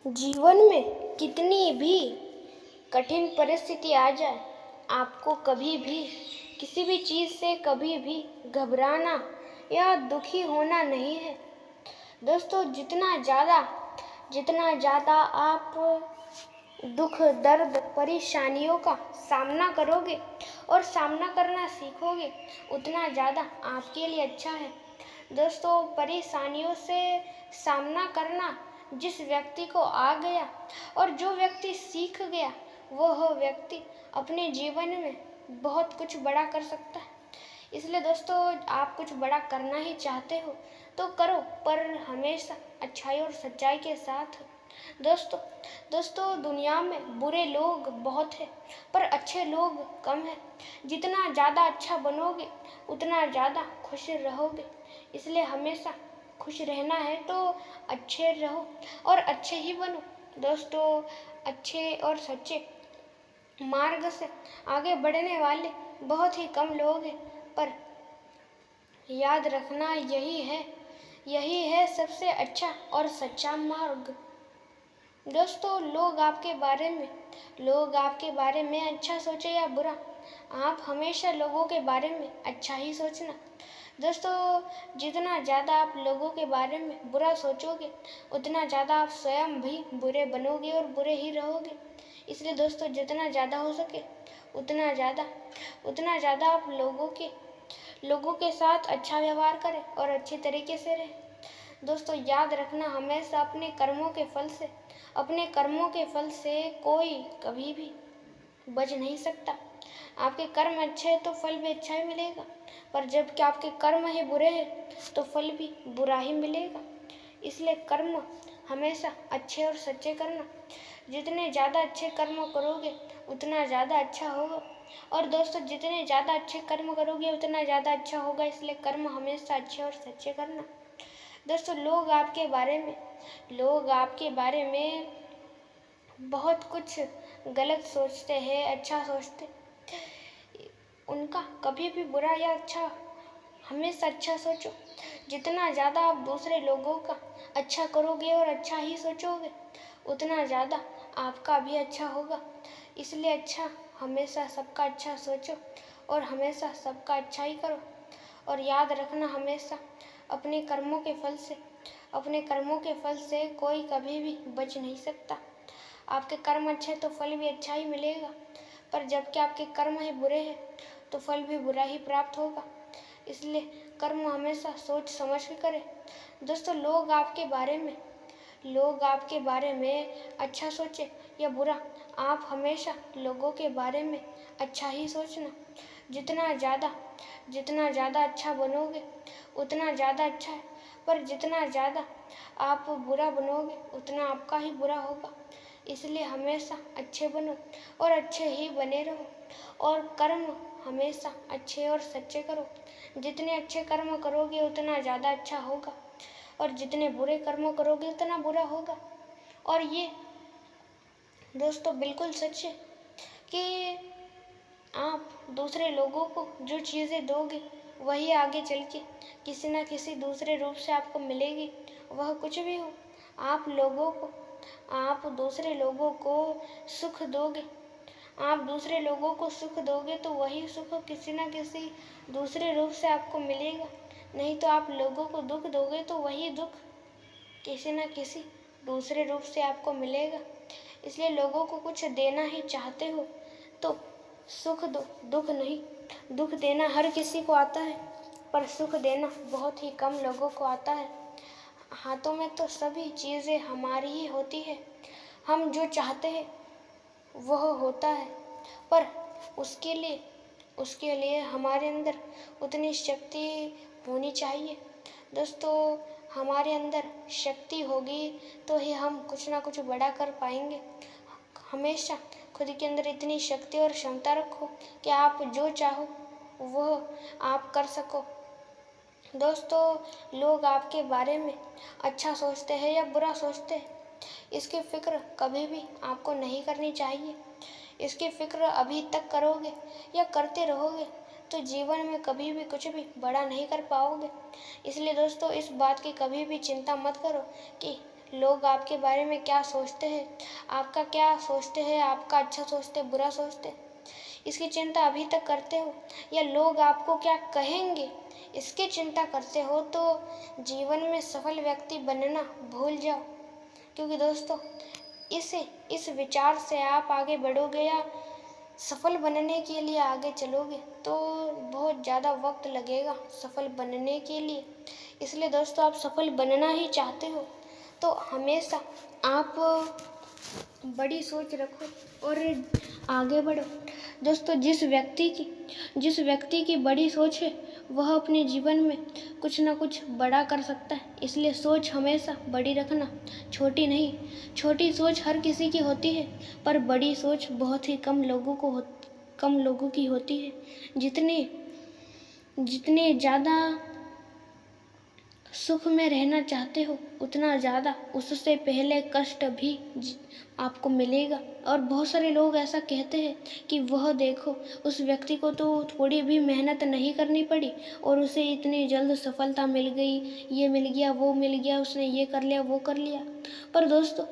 जीवन में कितनी भी कठिन परिस्थिति आ जाए, आपको कभी भी किसी भी चीज़ से कभी भी घबराना या दुखी होना नहीं है। दोस्तों, जितना ज़्यादा आप दुख, दर्द, परेशानियों का सामना करोगे और सामना करना सीखोगे, उतना ज़्यादा आपके लिए अच्छा है। दोस्तों, परेशानियों से सामना करना जिस व्यक्ति को आ गया और जो व्यक्ति सीख गया, वह व्यक्ति अपने जीवन में बहुत कुछ बड़ा कर सकता है। इसलिए दोस्तों, आप कुछ बड़ा करना ही चाहते हो तो करो, पर हमेशा अच्छाई और सच्चाई के साथ। दोस्तों, दुनिया में बुरे लोग बहुत हैं, पर अच्छे लोग कम हैं। जितना ज़्यादा अच्छा बनोगे, उतना ज़्यादा खुश रहोगे। इसलिए हमेशा खुश रहना है तो अच्छे रहो और अच्छे ही बनो। दोस्तों, अच्छे और सच्चे मार्ग से आगे बढ़ने वाले बहुत ही कम लोग हैं, पर याद रखना यही है सबसे अच्छा और सच्चा मार्ग। दोस्तों, लोग आपके बारे में अच्छा सोचे या बुरा, आप हमेशा लोगों के बारे में अच्छा ही सोचना। दोस्तों, जितना ज़्यादा आप लोगों के बारे में बुरा सोचोगे, उतना ज़्यादा आप स्वयं भी बुरे बनोगे और बुरे ही रहोगे। इसलिए दोस्तों, जितना ज़्यादा हो सके उतना ज़्यादा आप लोगों के साथ अच्छा व्यवहार करें और अच्छे तरीके से रहें। दोस्तों, याद रखना, हमेशा अपने कर्मों के फल से कोई कभी भी बच नहीं सकता। आपके कर्म अच्छे हैं तो फल भी अच्छा ही मिलेगा, पर जबकि आपके कर्म ही बुरे हैं तो फल भी बुरा ही मिलेगा। इसलिए कर्म हमेशा अच्छे और सच्चे करना। जितने ज़्यादा अच्छे कर्म करोगे, उतना ज़्यादा अच्छा होगा। और दोस्तों, जितने ज़्यादा अच्छे कर्म करोगे, उतना ज़्यादा अच्छा होगा। इसलिए कर्म हमेशा अच्छे और सच्चे करना। दोस्तों, लोग आपके बारे में बहुत कुछ गलत सोचते हैं, अच्छा सोचते, उनका कभी भी बुरा या अच्छा, हमेशा अच्छा सोचो। जितना ज़्यादा आप दूसरे लोगों का अच्छा करोगे और अच्छा ही सोचोगे, उतना ज़्यादा आपका भी अच्छा होगा। इसलिए हमेशा सबका अच्छा सोचो और हमेशा सबका अच्छा ही करो। और याद रखना, हमेशा अपने कर्मों के फल से कोई कभी भी बच नहीं सकता। आपके कर्म अच्छे तो फल भी अच्छा ही मिलेगा, पर जबकि आपके कर्म ही बुरे हैं तो फल भी बुरा ही प्राप्त होगा। इसलिए कर्म हमेशा सोच समझ के करें। दोस्तों, लोग आपके बारे में अच्छा सोचे या बुरा, आप हमेशा लोगों के बारे में अच्छा ही सोचना। जितना ज़्यादा अच्छा बनोगे, उतना ज़्यादा अच्छा है, पर जितना ज़्यादा आप बुरा बनोगे, उतना आपका ही बुरा होगा। इसलिए हमेशा अच्छे बनो और अच्छे ही बने रहो, और कर्म हमेशा अच्छे और सच्चे करो। जितने अच्छे कर्म करोगे, उतना ज़्यादा अच्छा होगा, और जितने बुरे कर्म करोगे, उतना बुरा होगा। और ये दोस्तों बिल्कुल सच है कि आप दूसरे लोगों को जो चीज़ें दोगे, वही आगे चल के किसी न किसी दूसरे रूप से आपको मिलेगी। वह कुछ भी हो, आप दूसरे लोगों को सुख दोगे, तो वही सुख किसी न किसी दूसरे रूप से आपको मिलेगा। नहीं तो आप लोगों को दुख दोगे तो वही दुख किसी न किसी दूसरे रूप से आपको मिलेगा। इसलिए लोगों को कुछ देना ही चाहते हो तो सुख दो, दुख नहीं। दुख देना हर किसी को आता है, पर सुख देना बहुत ही कम लोगों को आता है। हाथों में तो सभी चीज़ें हमारी ही होती है, हम जो चाहते हैं वह होता है, पर उसके लिए हमारे अंदर उतनी शक्ति होनी चाहिए। दोस्तों, हमारे अंदर शक्ति होगी तो ही हम कुछ ना कुछ बड़ा कर पाएंगे। हमेशा खुद के अंदर इतनी शक्ति और क्षमता रखो कि आप जो चाहो वह आप कर सको। दोस्तों, लोग आपके बारे में अच्छा सोचते हैं या बुरा सोचते हैं, इसकी फ़िक्र कभी भी आपको नहीं करनी चाहिए। इसकी फ़िक्र अभी तक करोगे या करते रहोगे तो जीवन में कभी भी कुछ भी बड़ा नहीं कर पाओगे। इसलिए दोस्तों, इस बात की कभी भी चिंता मत करो कि लोग आपके बारे में क्या सोचते हैं, आपका क्या सोचते हैं, आपका अच्छा सोचते हैं, बुरा सोचते हैं, इसकी चिंता अभी तक करते हो, या लोग आपको क्या कहेंगे इसकी चिंता करते हो, तो जीवन में सफल व्यक्ति बनना भूल जाओ। क्योंकि दोस्तों इस विचार से आप आगे बढ़ोगे या सफल बनने के लिए आगे चलोगे तो बहुत ज़्यादा वक्त लगेगा सफल बनने के लिए। इसलिए दोस्तों आप सफल बनना ही चाहते हो तो हमेशा आप बड़ी सोच रखो और आगे बढ़ो। दोस्तों जिस व्यक्ति की बड़ी सोच है वह अपने जीवन में कुछ ना कुछ बड़ा कर सकता है। इसलिए सोच हमेशा बड़ी रखना, छोटी नहीं। छोटी सोच हर किसी की होती है पर बड़ी सोच बहुत ही कम लोगों की होती है। जितने ज़्यादा सुख में रहना चाहते हो उतना ज़्यादा उससे पहले कष्ट भी आपको मिलेगा। और बहुत सारे लोग ऐसा कहते हैं कि वह देखो उस व्यक्ति को तो थोड़ी भी मेहनत नहीं करनी पड़ी और उसे इतनी जल्द सफलता मिल गई, ये मिल गया, वो मिल गया, उसने ये कर लिया, वो कर लिया। पर दोस्तों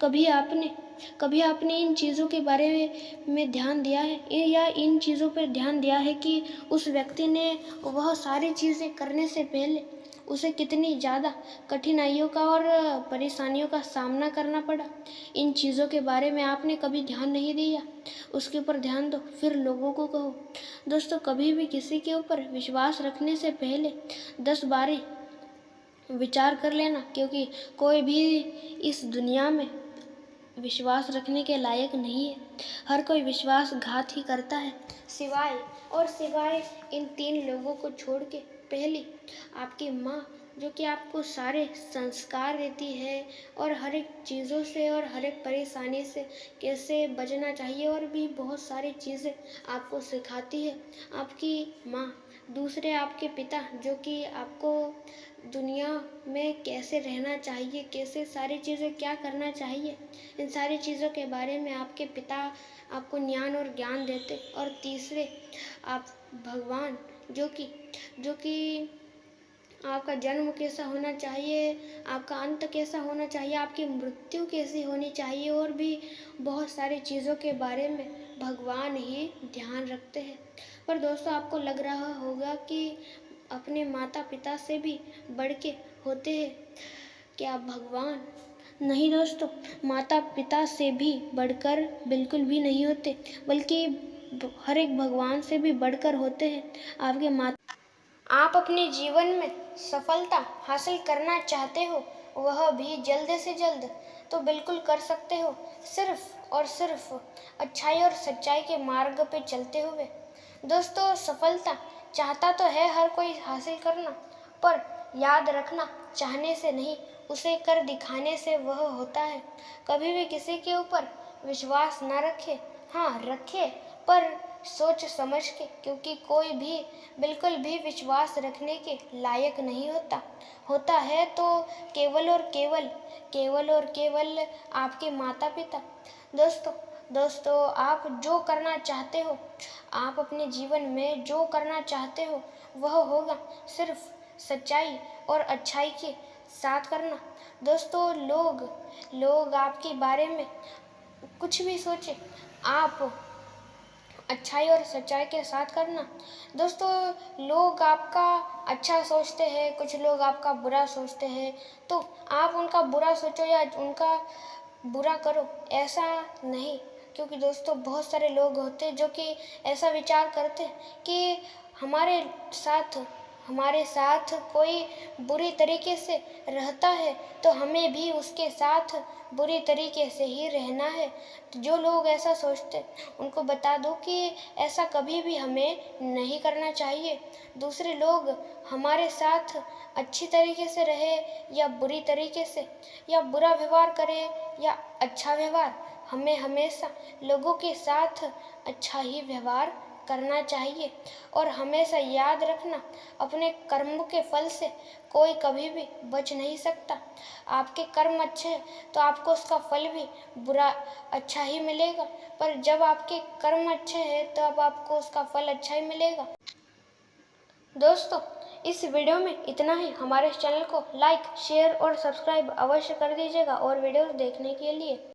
कभी आपने इन चीज़ों के बारे में ध्यान दिया है या इन चीज़ों पर ध्यान दिया है कि उस व्यक्ति ने वह सारी चीज़ें करने से पहले उसे कितनी ज़्यादा कठिनाइयों का और परेशानियों का सामना करना पड़ा। इन चीज़ों के बारे में आपने कभी ध्यान नहीं दिया, उसके ऊपर ध्यान दो, फिर लोगों को कहो। दोस्तों कभी भी किसी के ऊपर विश्वास रखने से पहले 10 बार विचार कर लेना, क्योंकि कोई भी इस दुनिया में विश्वास रखने के लायक नहीं है। हर कोई विश्वासघात ही करता है, सिवाय इन 3 लोगों को छोड़ के। पहली आपकी माँ, जो कि आपको सारे संस्कार देती है और हर एक चीज़ों से और हर एक परेशानी से कैसे बचना चाहिए और भी बहुत सारी चीज़ें आपको सिखाती है आपकी माँ। दूसरे आपके पिता, जो कि आपको दुनिया में कैसे रहना चाहिए, कैसे सारी चीज़ें क्या करना चाहिए, इन सारी चीज़ों के बारे में आपके पिता आपको ज्ञान और ज्ञान देते। और तीसरे आप भगवान, जो कि आपका जन्म कैसा होना चाहिए, आपका अंत कैसा होना चाहिए, आपकी मृत्यु कैसी होनी चाहिए और भी बहुत सारी चीज़ों के बारे में भगवान ही ध्यान रखते हैं। पर दोस्तों आपको लग रहा होगा कि अपने माता पिता से भी बढ़ के होते हैं क्या भगवान? नहीं दोस्तों, माता पिता से भी बढ़कर बिल्कुल भी नहीं होते, बल्कि हर एक भगवान से भी बढ़कर होते हैं आपके माता। आप अपने जीवन में सफलता हासिल करना चाहते हो, वह भी जल्द से जल्द तो बिल्कुल कर सकते हो, सिर्फ और सिर्फ अच्छाई और सच्चाई के मार्ग पे चलते हुए। दोस्तों सफलता चाहता तो है हर कोई हासिल करना, पर याद रखना चाहने से नहीं, उसे कर दिखाने से वह होता है। कभी भी किसी के ऊपर विश्वास न रखे, हाँ रखे पर सोच समझ के, क्योंकि कोई भी बिल्कुल भी विश्वास रखने के लायक नहीं होता है तो केवल और केवल आपके माता पिता। दोस्तों आप जो करना चाहते हो, आप अपने जीवन में जो करना चाहते हो वह होगा सिर्फ सच्चाई और अच्छाई के साथ करना। दोस्तों लोग आपके बारे में कुछ भी सोचे, आप अच्छाई और सच्चाई के साथ करना। दोस्तों लोग आपका अच्छा सोचते हैं, कुछ लोग आपका बुरा सोचते हैं, तो आप उनका बुरा सोचो या उनका बुरा करो, ऐसा नहीं। क्योंकि दोस्तों बहुत सारे लोग होते हैं जो कि ऐसा विचार करते हैं कि हमारे साथ कोई बुरी तरीके से रहता है तो हमें भी उसके साथ बुरी तरीके से ही रहना है। जो लोग ऐसा सोचते उनको बता दो कि ऐसा कभी भी हमें नहीं करना चाहिए। दूसरे लोग हमारे साथ अच्छी तरीके से रहे या बुरी तरीके से, या बुरा व्यवहार करे या अच्छा व्यवहार, हमें हमेशा लोगों के साथ अच्छा ही व्यवहार करना चाहिए। और हमेशा याद रखना, अपने कर्म के फल से कोई कभी भी बच नहीं सकता। आपके कर्म अच्छे हैं तो आपको उसका फल भी अच्छा ही मिलेगा, पर जब आपके कर्म अच्छे हैं तब आपको उसका फल अच्छा ही मिलेगा। दोस्तों इस वीडियो में इतना ही। हमारे चैनल को लाइक, शेयर और सब्सक्राइब अवश्य कर दीजिएगा और वीडियोस देखने के लिए